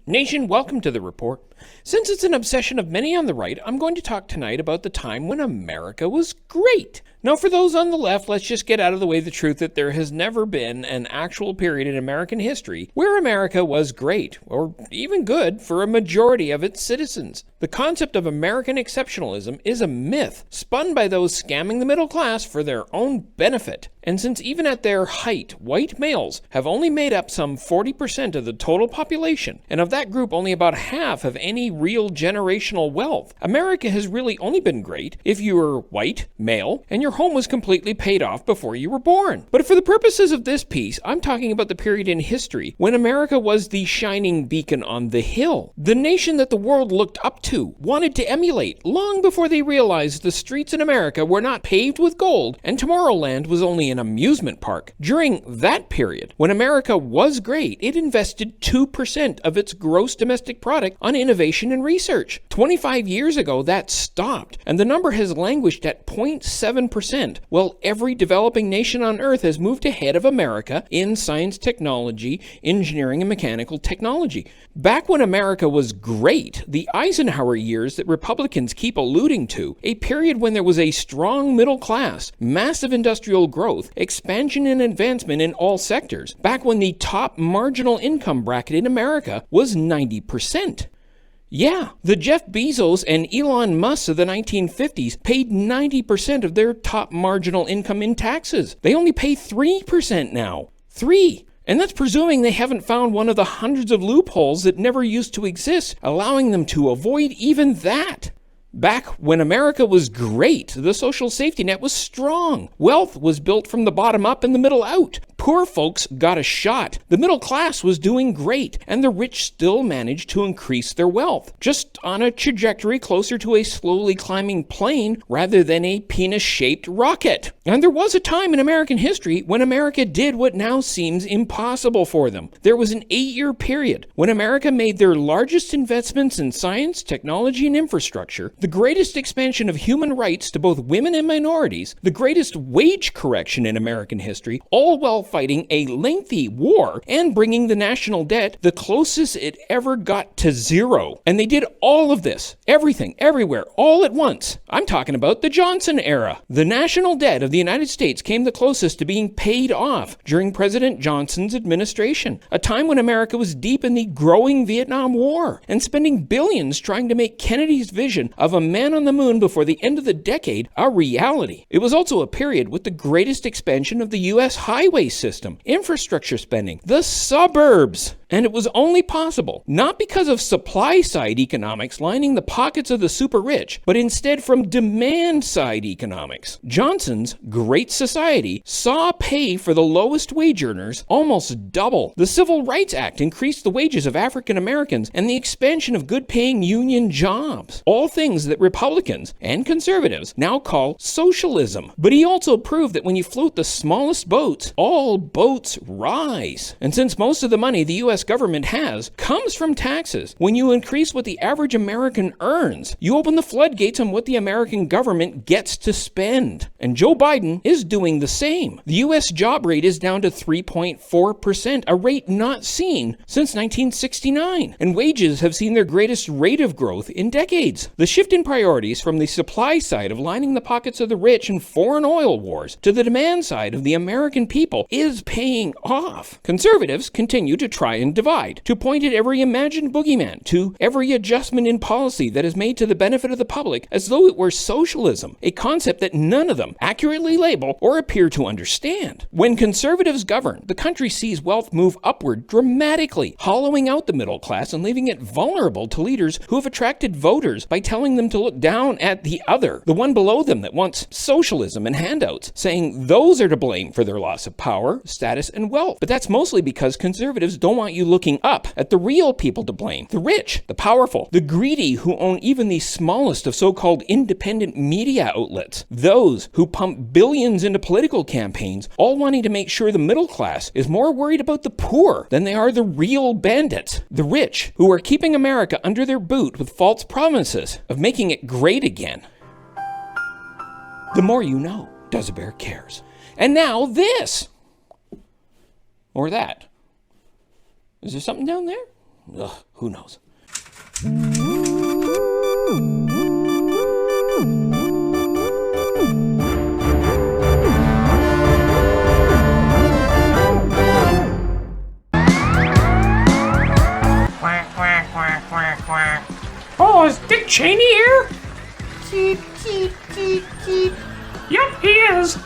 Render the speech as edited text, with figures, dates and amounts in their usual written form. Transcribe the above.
Nation, welcome to the report. Since it's an obsession of many on the right, I'm going to talk tonight about the time when America was great. Now, for those on the left, let's just get out of the way the truth that there has never been an actual period in American history where America was great, or even good, for a majority of its citizens. The concept of American exceptionalism is a myth spun by those scamming the middle class for their own benefit. And since even at their height, white males have only made up some 40% of the total population, and of that group only about half have any real generational wealth, America has really only been great if you were white, male, and your home was completely paid off before you were born. But for the purposes of this piece, I'm talking about the period in history when America was the shining beacon on the hill, the nation that the world looked up to, wanted to emulate, long before they realized the streets in America were not paved with gold and Tomorrowland was only an amusement park. During that period, when America was great, it invested 2% of its gross domestic product on innovation and research. 25 years ago, that stopped, and the number has languished at 0.7%, while every developing nation on Earth has moved ahead of America in science, technology, engineering, and mechanical technology. Back when America was great, the Eisenhower years that Republicans keep alluding to, a period when there was a strong middle class, massive industrial growth, expansion and advancement in all sectors, back when the top marginal income bracket in America was 90%. Yeah, the Jeff Bezos and Elon Musk of the 1950s paid 90% of their top marginal income in taxes. They only pay 3% now. 3%. And that's presuming they haven't found one of the hundreds of loopholes that never used to exist, allowing them to avoid even that. Back when America was great, the social safety net was strong. Wealth was built from the bottom up and the middle out. Poor folks got a shot. The middle class was doing great, and the rich still managed to increase their wealth, just on a trajectory closer to a slowly climbing plane rather than a penis-shaped rocket. And there was a time in American history when America did what now seems impossible for them. There was an 8-year period when America made their largest investments in science, technology, and infrastructure, the greatest expansion of human rights to both women and minorities, the greatest wage correction in American history, all while fighting a lengthy war and bringing the national debt the closest it ever got to zero. And they did all of this, everything, everywhere, all at once. I'm talking about the Johnson era. The national debt of the United States came the closest to being paid off during President Johnson's administration, a time when America was deep in the growing Vietnam War and spending billions trying to make Kennedy's vision of a man on the moon before the end of the decade a reality. It was also a period with the greatest expansion of the U.S. highway system, infrastructure spending, the suburbs. And it was only possible, not because of supply-side economics lining the pockets of the super rich, but instead from demand-side economics. Johnson's Great Society saw pay for the lowest wage earners almost double. The Civil Rights Act increased the wages of African Americans and the expansion of good-paying union jobs. All things that Republicans and conservatives now call socialism. But he also proved that when you float the smallest boats, all boats rise. And since most of the money the U.S. government has comes from taxes, when you increase what the average American earns, you open the floodgates on what the American government gets to spend. And Joe Biden is doing the same. The U.S. job rate is down to 3.4%, a rate not seen since 1969. And wages have seen their greatest rate of growth in decades. The shift in priorities from the supply side of lining the pockets of the rich and foreign oil wars to the demand side of the American people is paying off. Conservatives continue to try and divide, to point at every imagined boogeyman, to every adjustment in policy that is made to the benefit of the public as though it were socialism, a concept that none of them accurately label or appear to understand. When conservatives govern, the country sees wealth move upward dramatically, hollowing out the middle class and leaving it vulnerable to leaders who have attracted voters by telling them to look down at the other, the one below them that wants socialism and handouts, saying those are to blame for their loss of power, status, and wealth. But that's mostly because conservatives don't want you looking up at the real people to blame, the rich, the powerful, the greedy who own even the smallest of so-called independent media outlets, those who pump billions into political campaigns, all wanting to make sure the middle class is more worried about the poor than they are the real bandits, the rich who are keeping America under their boot with false promises of making it great again. The more you know, Duza Bear cares. And now this. Or that. Is there something down there? Ugh, who knows? Quack, quack, quack, quack, quack. Oh, is Dick Cheney here? Cheep, cheep, cheep, cheep. Yep, he is.